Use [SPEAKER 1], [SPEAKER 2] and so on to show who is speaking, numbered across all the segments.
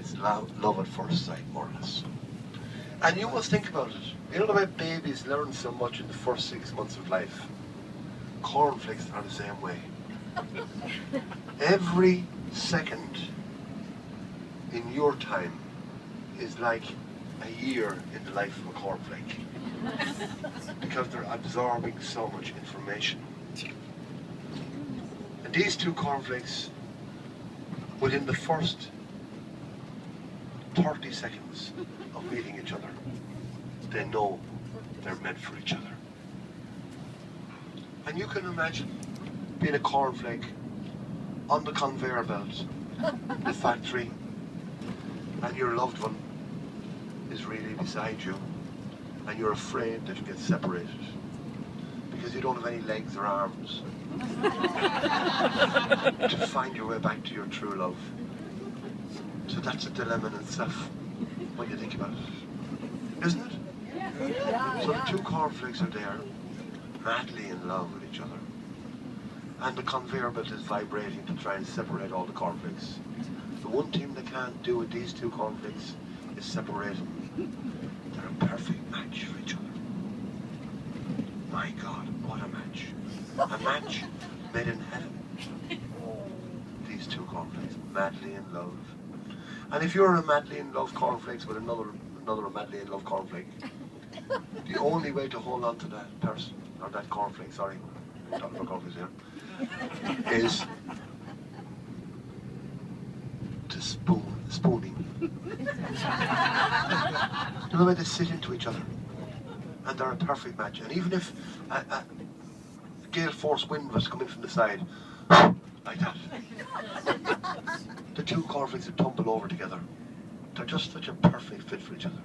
[SPEAKER 1] It's love at first sight, more or less. And you must think about it. You know the way babies learn so much in the first 6 months of life? Cornflakes are the same way. Every second in your time is like a year in the life of a cornflake. Because they're absorbing so much information. And these two cornflakes, within the first 30 seconds of meeting each other, they know they're meant for each other. And you can imagine being a cornflake on the conveyor belt, the factory, and your loved one is really beside you, and you're afraid that you get separated because you don't have any legs or arms to find your way back to your true love. So that's a dilemma in itself when you think about it, isn't it? So the two cornflakes are there, madly in love with each other, and the conveyor belt is vibrating to try and separate all the cornflakes. The one thing they can't do with these two conflicts is separate them. They're a perfect match for each other. My God, what a match. A match made in heaven. These two cornflakes, madly in love. And if you're a madly in love cornflakes with another madly in love cornflake, the only way to hold on to that person, or that cornflake, sorry, I'm talking about cornflakes here, is to spooning. You know, the way they sit into each other, and they're a perfect match. And even if a gale force wind was coming from the side, like that, the two cornflakes would tumble over together. They're just such a perfect fit for each other.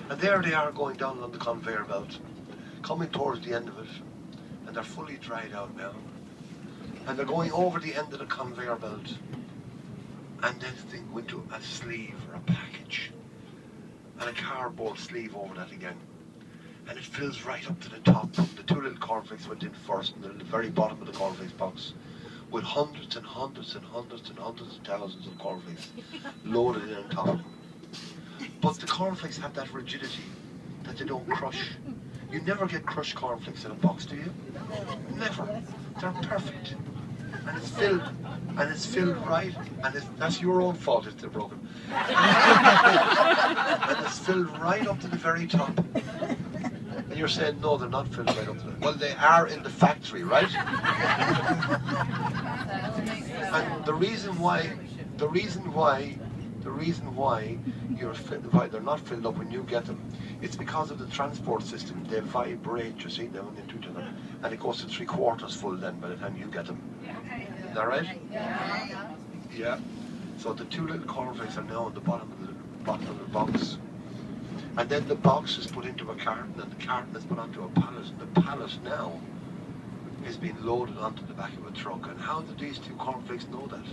[SPEAKER 1] And there they are going down on the conveyor belt, coming towards the end of it, and they're fully dried out now. And they're going over the end of the conveyor belt, and then they go into a sleeve or a package, and a cardboard sleeve over that again. And it fills right up to the top. The two little cornflakes went in first, and they're at the very bottom of the cornflakes box, with hundreds and hundreds and hundreds and hundreds of thousands of cornflakes loaded in on top of them. But the cornflakes have that rigidity that they don't crush. You never get crushed cornflakes in a box, do you? Never. They're perfect. And it's filled right, and that's your own fault if they're broken. And it's filled right up to the very top. And you're saying, no, they're not filled right up to the... Well, they are in the factory, right? And the reason why they're not filled up when you get them, it's because of the transport system. They vibrate, you see, down into each other, and it goes to 3/4 full then by the time you get them. Is that right? Yeah. So the two little cornflakes are now at the bottom of the box. And then the box is put into a carton, and the carton is put onto a pallet, and the pallet now is being loaded onto the back of a truck. And how do these two cornflakes know that?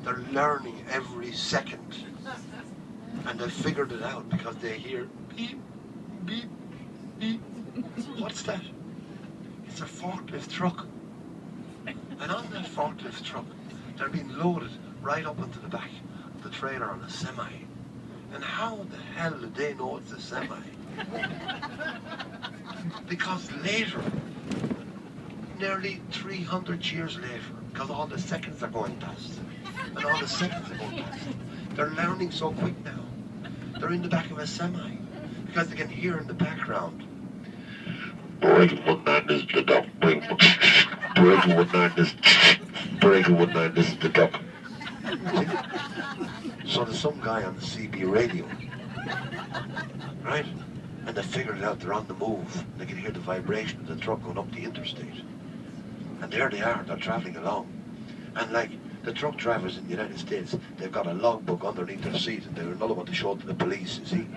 [SPEAKER 1] They're learning every second. And they've figured it out because they hear beep, beep, beep. What's that? It's a forklift truck. And on that forklift truck, they're being loaded right up into the back of the trailer on a semi. And how the hell did they know it's a semi? Because later, nearly 300 years later, because all the seconds are going past, and all the seconds are going past, they're learning so quick now. They're in the back of a semi, because they can hear in the background. Breaking 19 is the duck. Breaking 19 is the duck. So there's some guy on the CB radio, right? And they figured it out, they're on the move. They can hear the vibration of the truck going up the interstate. And there they are, they're traveling along. And like the truck drivers in the United States, they've got a logbook underneath their seat, and they're another one to show to the police, you see?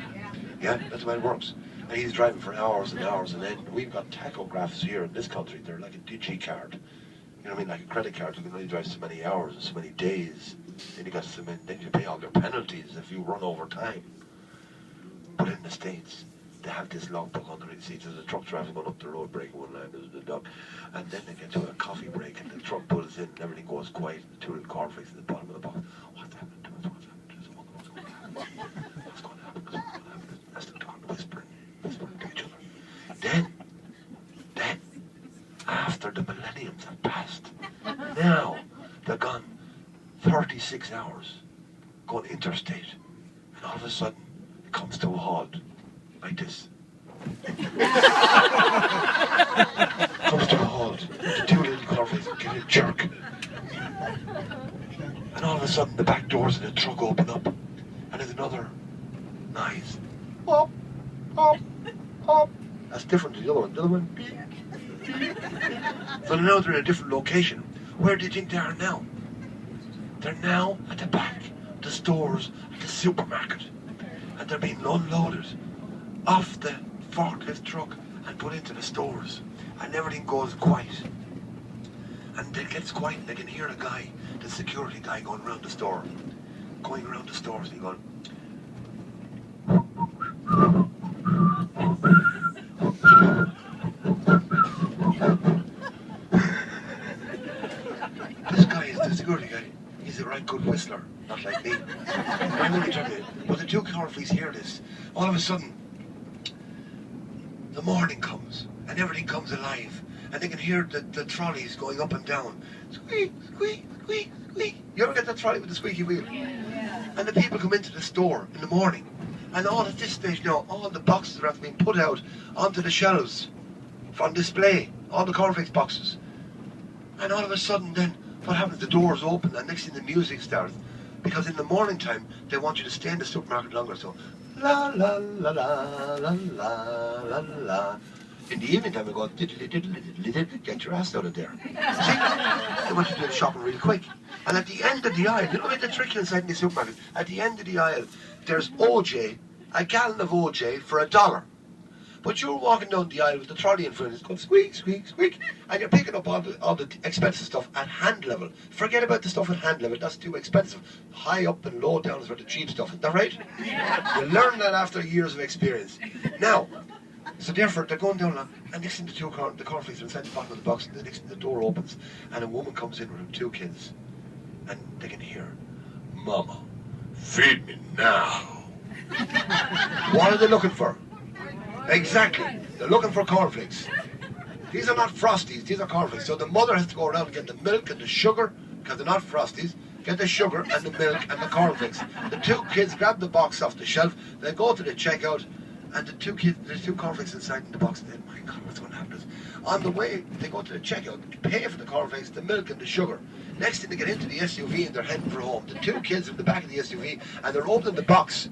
[SPEAKER 1] Yeah, that's the way it works. And he's driving for hours and hours, and then we've got tachographs here in this country. They're like a digi-card. You know what I mean? Like a credit card, you can only drive so many hours and so many days. Then you got so many, then you pay all your penalties if you run over time. But in the States, they have this logbook underneath the seat. There's a truck driver going up the road, breaking one line, there's the dog. And then they get to a coffee break, and the truck pulls in, and everything goes quiet, and the two little cornflakes at the bottom of the box. What's happened to us? What's happened to us? 6 hours going interstate, and all of a sudden it comes to a halt like this. Comes to a halt. The two little cornflakes get a jerk. And all of a sudden the back doors of the truck open up, and there's another noise. Hop, hop, hop. That's different to the other one. The other one, beep, beep. So now they're in a different location. Where do you think they are now? They're now at the back of the stores at the supermarket. And they're being unloaded off the forklift truck and put into the stores. And everything goes quiet. And it gets quiet and they can hear a guy, the security guy, going around the store. Going around the stores and he's going, this guy is the security guy. He's a right good whistler, not like me. I'm only trying to, but the two cornflakes hear this. All of a sudden, the morning comes and everything comes alive. And they can hear the trolleys going up and down. Squeak, squeak, squeak, squeak. You ever get that trolley with the squeaky wheel? Yeah. And the people come into the store in the morning. And all at this stage now, all the boxes are after being put out onto the shelves on display. All the cornflakes boxes. And all of a sudden then, what happens? The doors open and next thing the music starts. Because in the morning time, they want you to stay in the supermarket longer. So, la la la la la la la la. In the evening time, we go, get your ass out of there. See? They want you to do the shopping really quick. And at the end of the aisle, you know like the trick inside in the supermarket? At the end of the aisle, there's OJ, a gallon of OJ for $1. But you're walking down the aisle with the trolley in front of you, it's going squeak, squeak, squeak, and you're picking up all the expensive stuff at hand level. Forget about the stuff at hand level, that's too expensive. High up and low down is where the cheap stuff is, that right? You learn that after years of experience. Now, so therefore, they're going down, and next thing the cornflakes are inside the bottom of the box, and the next thing the door opens, and a woman comes in with her two kids, and they can hear, Mama, feed me now. What are they looking for? Exactly, they're looking for cornflakes. These are not Frosties, these are cornflakes. So the mother has to go around and get the milk and the sugar, because they're not Frosties, get the sugar and the milk and the cornflakes. The two kids grab the box off the shelf, they go to the checkout, and the two kids, there's two cornflakes inside in the box, and then, my God, what's going to happen? On the way, they go to the checkout, pay for the cornflakes, the milk and the sugar. Next thing, they get into the SUV and they're heading for home. The two kids are in the back of the SUV, and they're opening the box.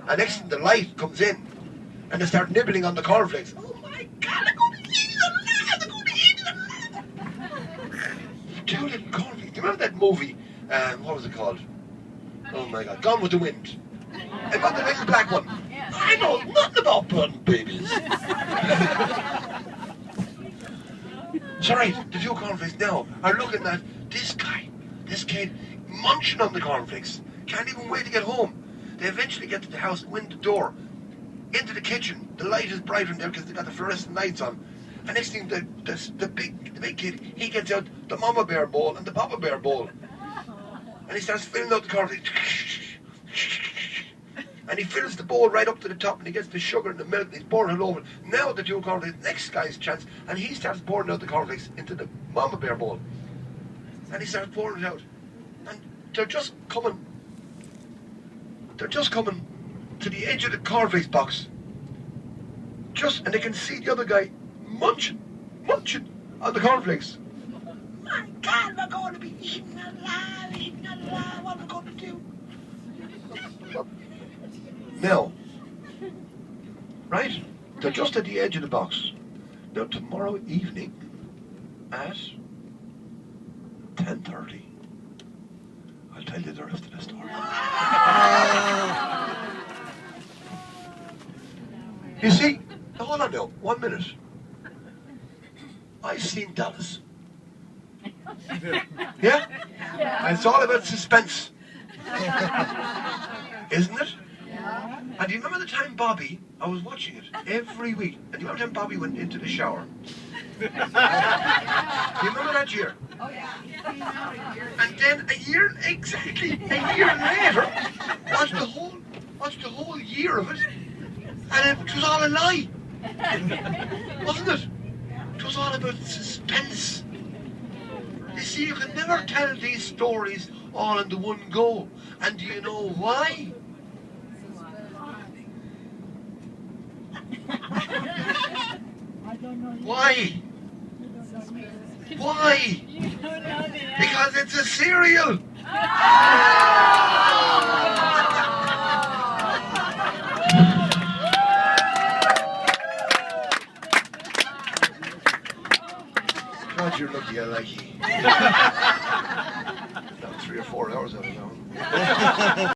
[SPEAKER 1] And next thing, the light comes in, and they start nibbling on the cornflakes. Oh my God, they're going to eat them now! They're going to eat them! Two little cornflakes. Do you remember that movie? What was it called? Oh my God, Gone with the Wind. About the little black one. I know nothing about burning babies. Sorry, the two cornflakes now are looking at this guy, this kid, munching on the cornflakes. Can't even wait to get home. They eventually get to the house, win the door, into the kitchen. The light is brighter in there because they got the fluorescent lights on. And next thing, the big kid, he gets out the mama bear bowl and the papa bear bowl. And he starts filling out the cornflakes. And he fills the bowl right up to the top and he gets the sugar and the milk and he's pouring it over. Now the two cornflakes, next guy's chance, and he starts pouring out the cornflakes into the mama bear bowl. And he starts pouring it out. And they're just coming to the edge of the cornflakes box. And they can see the other guy munching on the cornflakes. My God, we're going to be eating alive, what are we going to do? Now, right, they're just at the edge of the box. Now tomorrow evening at 10:30, I'll tell you the rest of the story. You see, hold on now, 1 minute. I've seen Dallas. Yeah? And it's all about suspense. Isn't it? And do you remember the time Bobby, I was watching it every week, and do you remember the time Bobby went into the shower? Do you remember that year? Oh yeah. And then a year later, watched the whole year of it, and it was all a lie. Wasn't it? It was all about suspense. You see, you can never tell these stories all in the one go. And do you know why? Why? Why? Because it's a cereal. God, you're lucky I like you. About 3 or 4 hours out of it now.